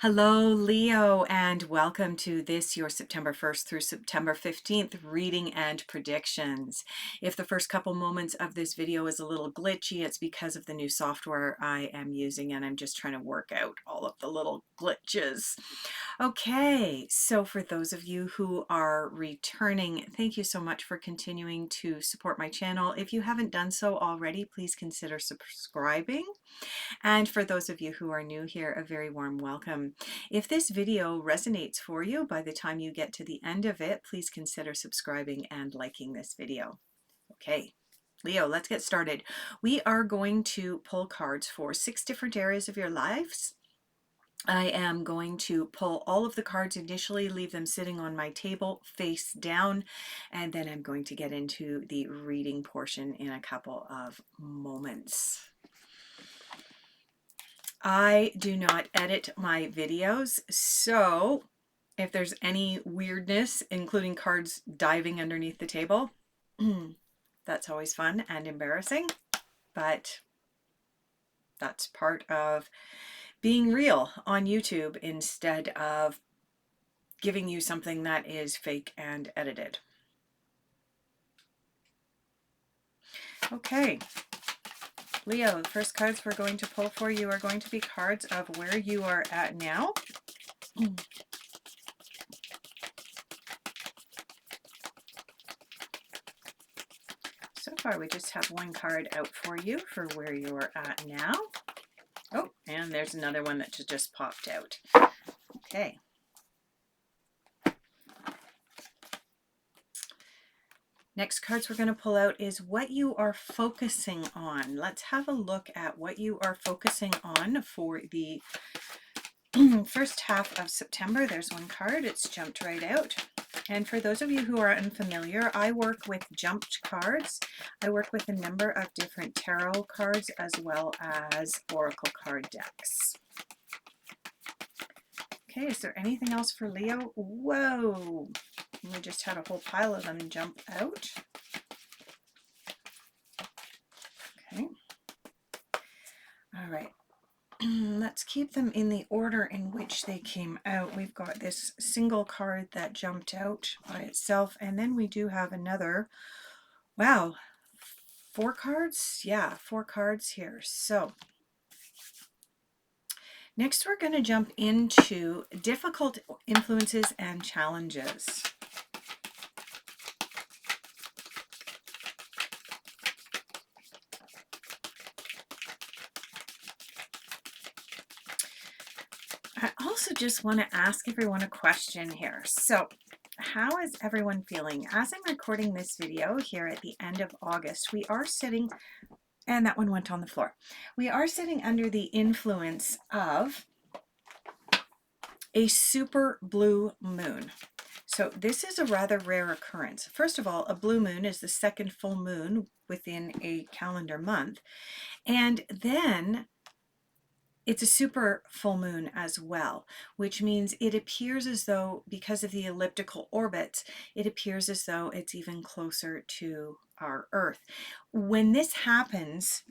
Hello, Leo, and welcome to this, your September 1st through September 15th reading and predictions. If the first couple moments of this video is a little glitchy, it's because of the new software I am using, and I'm just trying to work out all of the little glitches. Okay, so for those of you who are returning, thank you so much for continuing to support my channel. If you haven't done so already, please consider subscribing. And for those of you who are new here, a very warm welcome. If this video resonates for you by the time you get to the end of it, please consider subscribing and liking this video. Okay, Leo, let's get started. We are going to pull cards for 6 different areas of your lives. I am going to pull all of the cards initially, leave them sitting on my table face down, and then I'm going to get into the reading portion in a couple of moments. I do not edit my videos, so if there's any weirdness, including cards diving underneath the table, that's always fun and embarrassing, but that's part of being real on YouTube instead of giving you something that is fake and edited. Okay. Leo, the first cards we're going to pull for you are going to be cards of where you are at now. So far, we just have one card out for you for where you are at now. Oh, and there's another one that just popped out. Okay. Next cards we're going to pull out is what you are focusing on. Let's have a look at what you are focusing on for the first half of September. There's one card. It's jumped right out. And for those of you who are unfamiliar, I work with jumped cards. I work with a number of different tarot cards as well as oracle card decks. Okay, is there anything else for Leo? Whoa! We just had a whole pile of them jump out. Okay. All right. Let's keep them in the order in which they came out. We've got this single card that jumped out by itself, and then we do have another, wow, 4 cards? Yeah, 4 cards here. So next we're going to jump into difficult influences and challenges. I also just want to ask everyone a question here. So how is everyone feeling? As I'm recording this video here at the end of August, we are sitting, and that one went on the floor. We are sitting under the influence of a super blue moon. So this is a rather rare occurrence. First of all, a blue moon is the second full moon within a calendar month. And then it's a super full moon as well, which means it appears as though, because of the elliptical orbits, it appears as though it's even closer to our Earth. When this happens,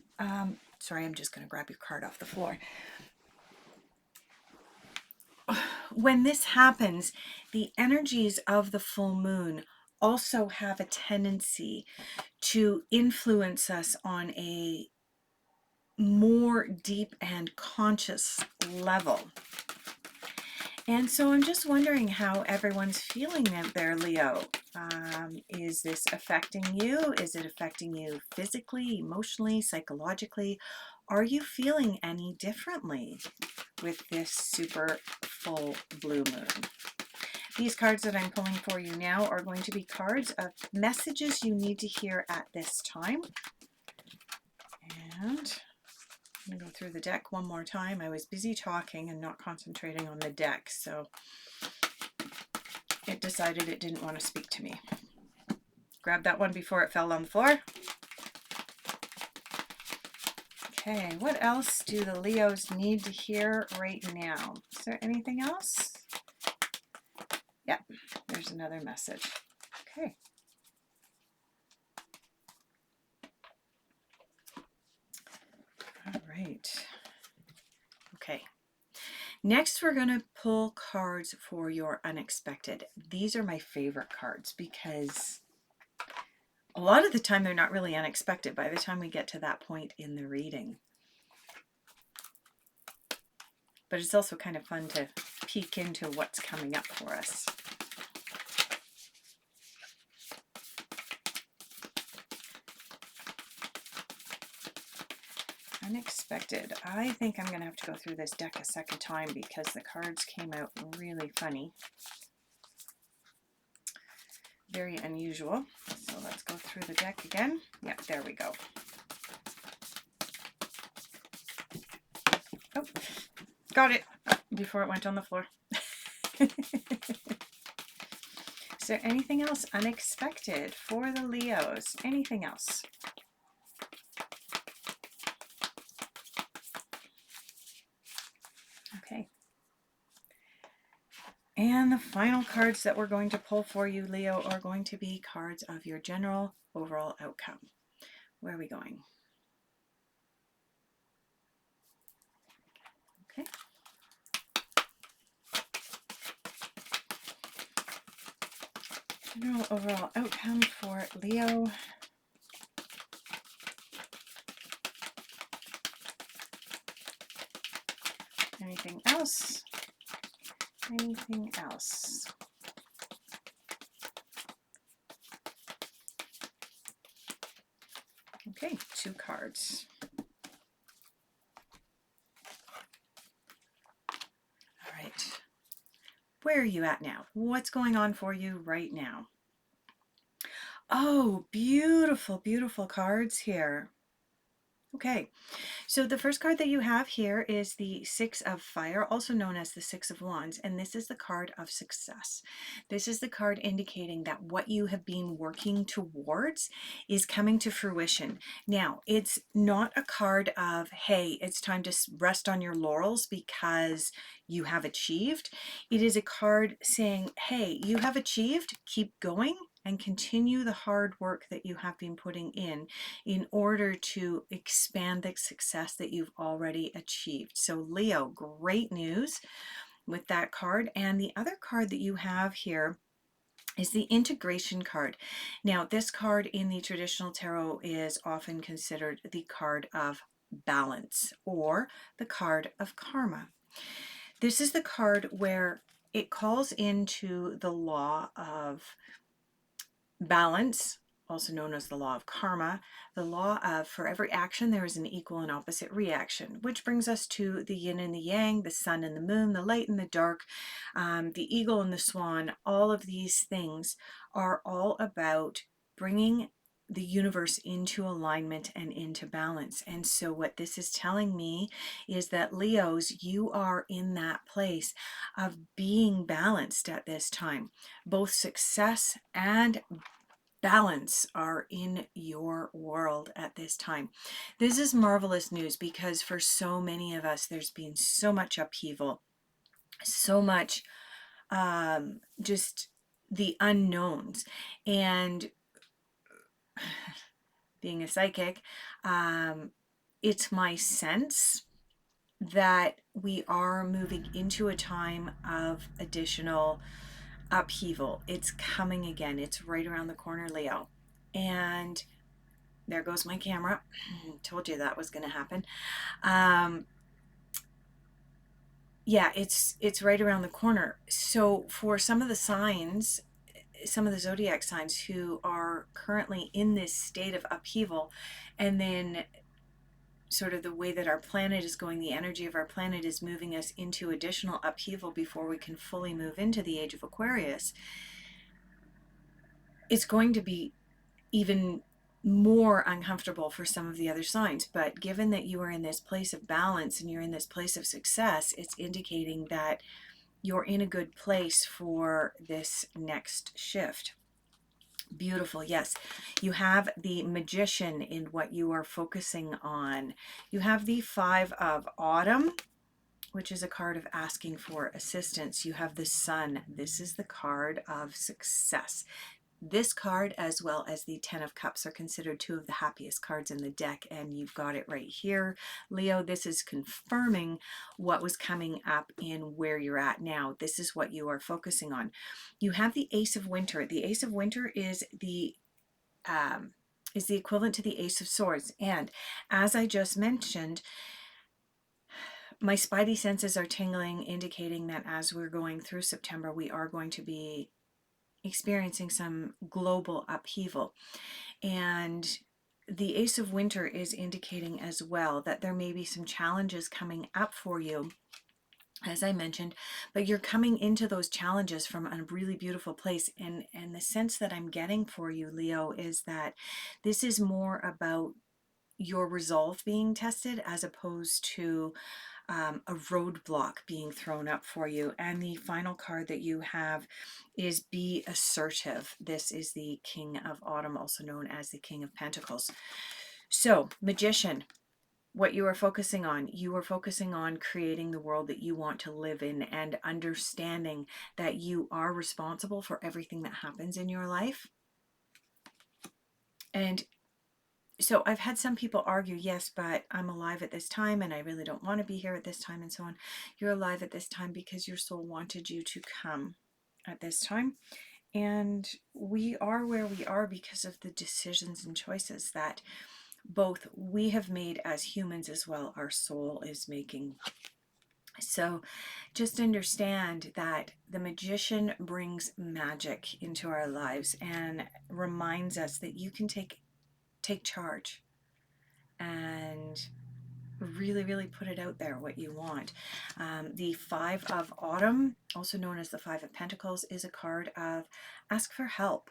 sorry, I'm just going to grab your card off the floor. When this happens, the energies of the full moon also have a tendency to influence us on a more deep and conscious level. And so I'm just wondering how everyone's feeling out there, Leo. Is this affecting you? Is it affecting you physically, emotionally, psychologically? Are you feeling any differently with this super full blue moon? These cards that I'm pulling for you now are going to be cards of messages you need to hear at this time. And I'm going to go through the deck one more time. I was busy talking and not concentrating on the deck, so it decided it didn't want to speak to me. Grab that one before it fell on the floor. Okay, what else do the Leos need to hear right now? Is there anything else? Yeah, there's another message. Okay. All right. Okay. Next, we're going to pull cards for your unexpected. These are my favorite cards because a lot of the time they're not really unexpected by the time we get to that point in the reading. But it's also kind of fun to peek into what's coming up for us. Unexpected. I think I'm going to have to go through this deck a second time because the cards came out really funny. Very unusual. So let's go through the deck again. Yeah, there we go. Oh, got it before it went on the floor. Is there anything else unexpected for the Leos? Anything else? Okay. And the final cards that we're going to pull for you, Leo, are going to be cards of your general overall outcome. Where are we going? Okay. General overall outcome for Leo. Anything else? Anything else? Okay, 2 cards. All right. Where are you at now? What's going on for you right now? Oh, beautiful, beautiful cards here. Okay, so the first card that you have here is the Six of Fire, also known as the Six of Wands, and this is the card of success. This is the card indicating that what you have been working towards is coming to fruition. Now, it's not a card of, hey, it's time to rest on your laurels because you have achieved. It is a card saying, hey, you have achieved, keep going, and continue the hard work that you have been putting in order to expand the success that you've already achieved. So Leo, great news with that card. And the other card that you have here is the integration card. Now, this card in the traditional tarot is often considered the card of balance or the card of karma. This is the card where it calls into the law of balance, also known as the law of karma, the law of for every action there is an equal and opposite reaction, which brings us to the yin and the yang, the sun and the moon, the light and the dark, the eagle and the swan. All of these things are all about bringing the universe into alignment and into balance. And so what this is telling me is that Leos, you are in that place of being balanced at this time. Both success and balance are in your world at this time. This is marvelous news because for so many of us, there's been so much upheaval, so much just the unknowns. And being a psychic, it's my sense that we are moving into a time of additional upheaval. It's coming again. It's right around the corner, Leo. And there goes my camera. Told you that was going to happen. Yeah, it's right around the corner. So for some of the signs, some of the zodiac signs who are currently in this state of upheaval, and then sort of the way that our planet is going, the energy of our planet is moving us into additional upheaval before we can fully move into the age of Aquarius, it's going to be even more uncomfortable for some of the other signs. But given that you are in this place of balance and you're in this place of success, it's indicating that you're in a good place for this next shift. Beautiful. Yes, you have the Magician in what you are focusing on. You have the Five of Autumn, which is a card of asking for assistance. You have the Sun. This is the card of success. This card, as well as the Ten of Cups, are considered two of the happiest cards in the deck, and you've got it right here, Leo. This is confirming what was coming up in where you're at now. This is what you are focusing on. You have the Ace of Winter. The Ace of Winter is the equivalent to the Ace of Swords, and as I just mentioned, my spidey senses are tingling, indicating that as we're going through September, we are going to be experiencing some global upheaval. And the Ace of Winter is indicating as well that there may be some challenges coming up for you, as I mentioned, but you're coming into those challenges from a really beautiful place. And the sense that I'm getting for you, Leo, is that this is more about your resolve being tested as opposed to a roadblock being thrown up for you. And the final card that you have is Be Assertive. This is the King of Autumn, also known as the King of Pentacles. So, Magician, what you are focusing on, you are focusing on creating the world that you want to live in and understanding that you are responsible for everything that happens in your life. And so I've had some people argue, yes, but I'm alive at this time and I really don't want to be here at this time and so on. You're alive at this time because your soul wanted you to come at this time. And we are where we are because of the decisions and choices that both we have made as humans as well our soul is making. So just understand that the Magician brings magic into our lives and reminds us that you can take charge and really put it out there what you want. The Five of Autumn, also known as the Five of Pentacles, is a card of ask for help.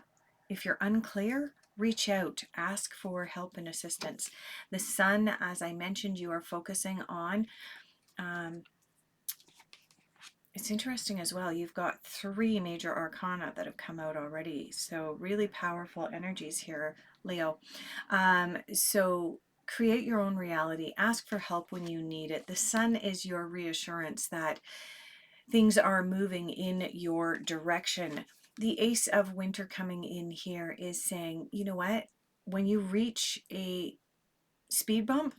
If you're unclear, reach out, ask for help and assistance. The Sun, as I mentioned, you are focusing on. It's interesting as well. You've got 3 major arcana that have come out already. So really powerful energies here, Leo. So create your own reality. Ask for help when you need it. The Sun is your reassurance that things are moving in your direction. The Ace of Winter coming in here is saying, you know what? When you reach a speed bump,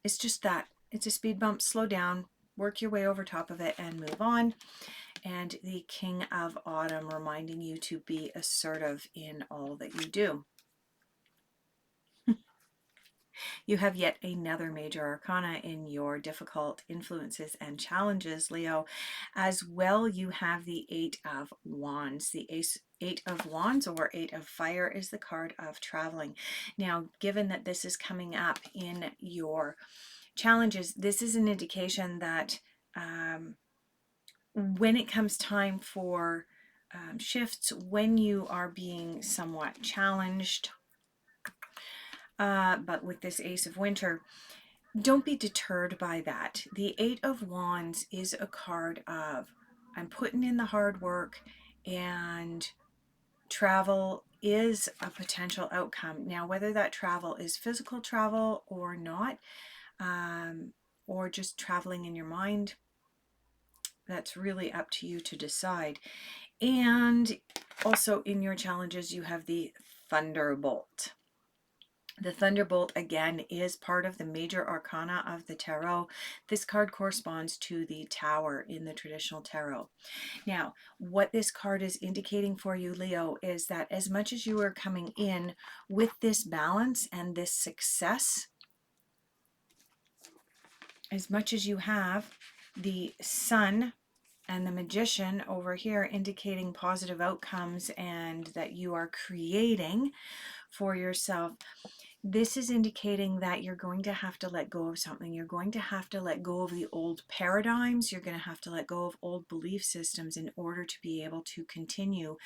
it's just that. It's a speed bump. Slow down, work your way over top of it and move on. And the King of Autumn reminding you to be assertive in all that you do. You have yet another major arcana in your difficult influences and challenges, Leo. As well, you have the Eight of Wands. The Eight of Wands, or Eight of Fire, is the card of traveling. Now, given that this is coming up in your challenges, this is an indication that when it comes time for shifts, when you are being somewhat challenged, but with this Ace of Winter, don't be deterred by that. The Eight of Wands is a card of I'm putting in the hard work, and travel is a potential outcome. Now, whether that travel is physical travel or not, or just traveling in your mind, that's really up to you to decide. And also in your challenges, you have the Thunderbolt. The Thunderbolt, again, is part of the major arcana of the tarot. This card corresponds to the Tower in the traditional tarot. Now, what this card is indicating for you, Leo, is that as much as you are coming in with this balance and this success, as much as you have the Sun and the Magician over here indicating positive outcomes and that you are creating for yourself, this is indicating that you're going to have to let go of something. You're going to have to let go of the old paradigms. You're going to have to let go of old belief systems in order to be able to continue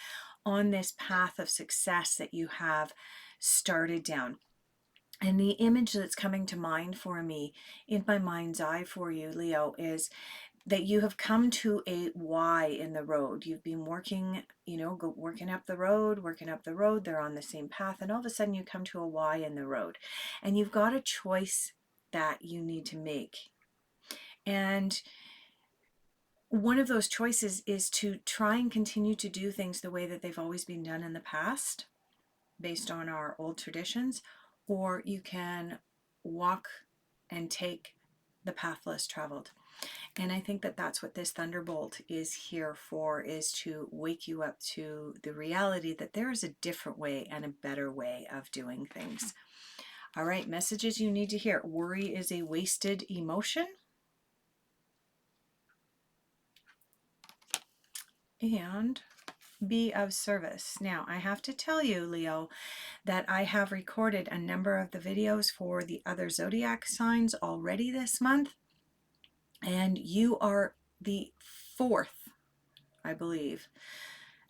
on this path of success that you have started down. And the image that's coming to mind for me in my mind's eye for you, Leo, is that you have come to a Y in the road. You've been working, working up the road, they're on the same path, and all of a sudden you come to a Y in the road. And you've got a choice that you need to make. And one of those choices is to try and continue to do things the way that they've always been done in the past, based on our old traditions, or you can walk and take the path less traveled. And I think that that's what this thunderbolt is here for, is to wake you up to the reality that there is a different way and a better way of doing things. All right, messages you need to hear. Worry is a wasted emotion. And be of service. Now, I have to tell you, Leo, that I have recorded a number of the videos for the other zodiac signs already this month. And you are the fourth, I believe,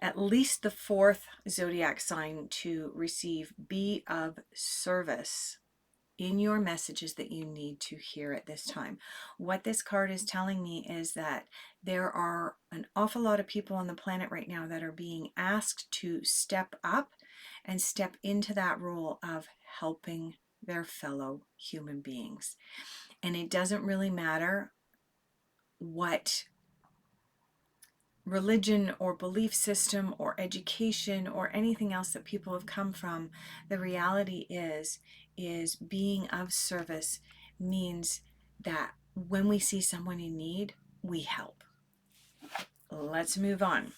at least the fourth zodiac sign to receive be of service in your messages that you need to hear at this time. What this card is telling me is that there are an awful lot of people on the planet right now that are being asked to step up and step into that role of helping their fellow human beings. And it doesn't really matter what religion or belief system or education or anything else that people have come from. The reality is being of service means that when we see someone in need, we help. Let's move on.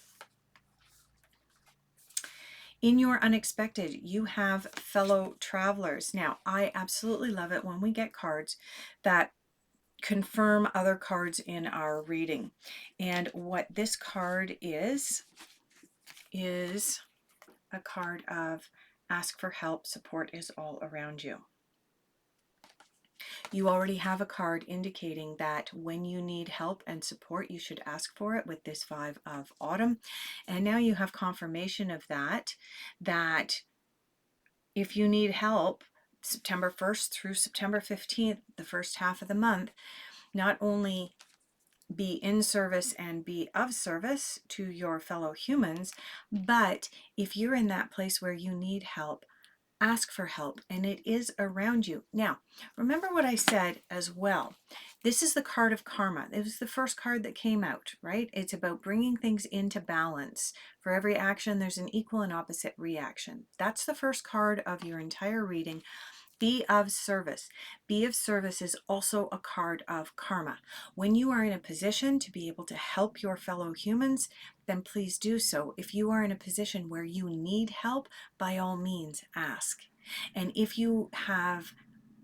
In your unexpected, you have fellow travelers. Now, I absolutely love it when we get cards that confirm other cards in our reading. And what this card is a card of ask for help, support is all around you. You already have a card indicating that when you need help and support, you should ask for it with this 5 of Autumn. And now you have confirmation of that if you need help, September 1st through September 15th, the first half of the month, not only be in service and be of service to your fellow humans, but if you're in that place where you need help, ask for help, and it is around you. Now, remember what I said as well. This is the card of karma. It was the first card that came out, right? It's about bringing things into balance. For every action, there's an equal and opposite reaction. That's the first card of your entire reading. Be of service. Be of service is also a card of karma. When you are in a position to be able to help your fellow humans, then please do so. If you are in a position where you need help, by all means ask. And if you have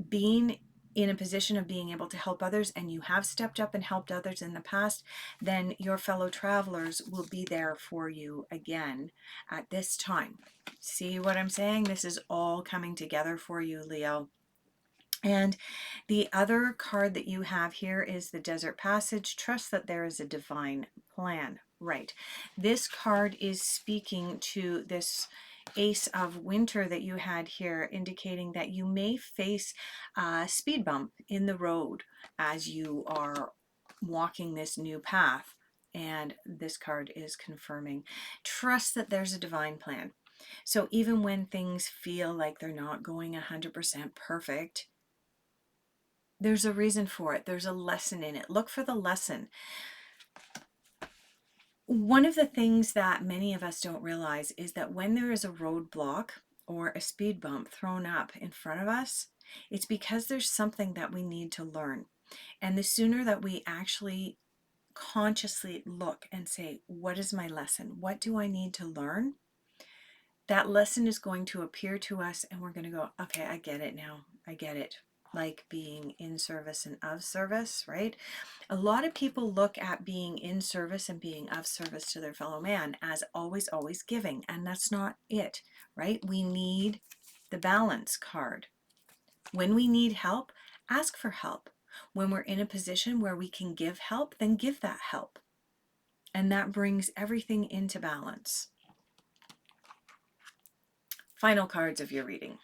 been in a position of being able to help others and you have stepped up and helped others in the past, then your fellow travelers will be there for you again at this time. See what I'm saying? This is all coming together for you, Leo. And the other card that you have here is the Desert Passage. Trust that there is a divine plan. Right. This card is speaking to this Ace of Winter that you had here, indicating that you may face a speed bump in the road as you are walking this new path. And this card is confirming. Trust that there's a divine plan. So even when things feel like they're not going 100% perfect, there's a reason for it. There's a lesson in it. Look for the lesson. One of the things that many of us don't realize is that when there is a roadblock or a speed bump thrown up in front of us, it's because there's something that we need to learn. And the sooner that we actually consciously look and say, what is my lesson? What do I need to learn? That lesson is going to appear to us and we're going to go, okay, I get it now. I get it. Like being in service and of service, right? A lot of people look at being in service and being of service to their fellow man as always, always giving. And that's not it, right? We need the balance card. When we need help, ask for help. When we're in a position where we can give help, then give that help. And that brings everything into balance. Final cards of your reading.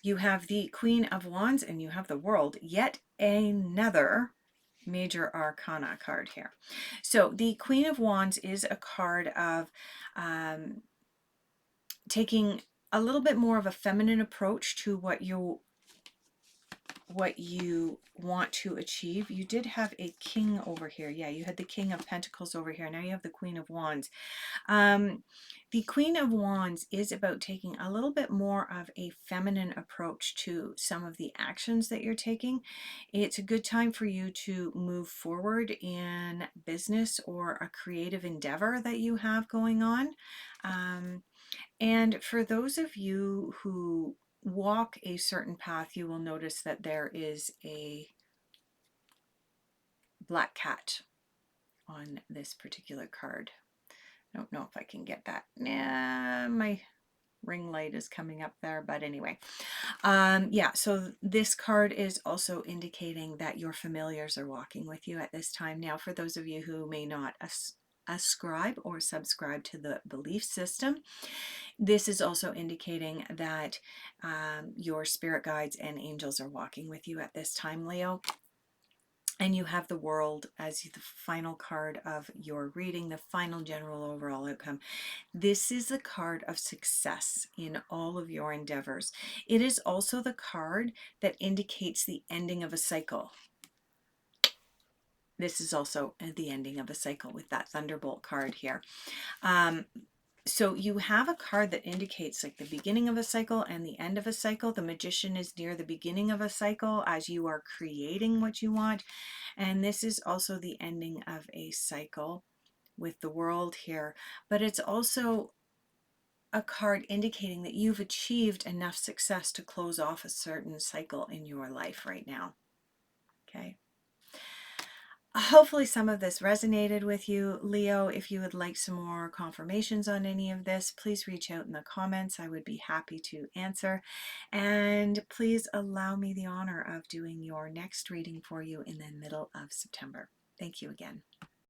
You have the Queen of Wands and you have the World, yet another major arcana card here. So the Queen of Wands is a card of taking a little bit more of a feminine approach to what what you want to achieve. You did have a king over here. Yeah, you had the King of Pentacles over here. Now you have the Queen of Wands. The Queen of Wands is about taking a little bit more of a feminine approach to some of the actions that you're taking. It's a good time for you to move forward in business or a creative endeavor that you have going on. And for those of you who walk a certain path, you will notice that there is a black cat on this particular card. I don't know if I can get that. Nah, my ring light is coming up there, but anyway. Yeah, so this card is also indicating that your familiars are walking with you at this time. Now, for those of you who may not ascribe or subscribe to the belief system, this is also indicating that your spirit guides and angels are walking with you at this time, Leo. And you have the World as the final card of your reading, the final general overall outcome. This is the card of success in all of your endeavors. It is also the card that indicates the ending of a cycle. This is also the ending of a cycle with that Thunderbolt card here. So you have a card that indicates like the beginning of a cycle and the end of a cycle. The Magician is near the beginning of a cycle as you are creating what you want. And this is also the ending of a cycle with the World here. But it's also a card indicating that you've achieved enough success to close off a certain cycle in your life right now. Okay. Hopefully some of this resonated with you, Leo. If you would like some more confirmations on any of this, please reach out in the comments. I would be happy to answer. And please allow me the honor of doing your next reading for you in the middle of September. Thank you again.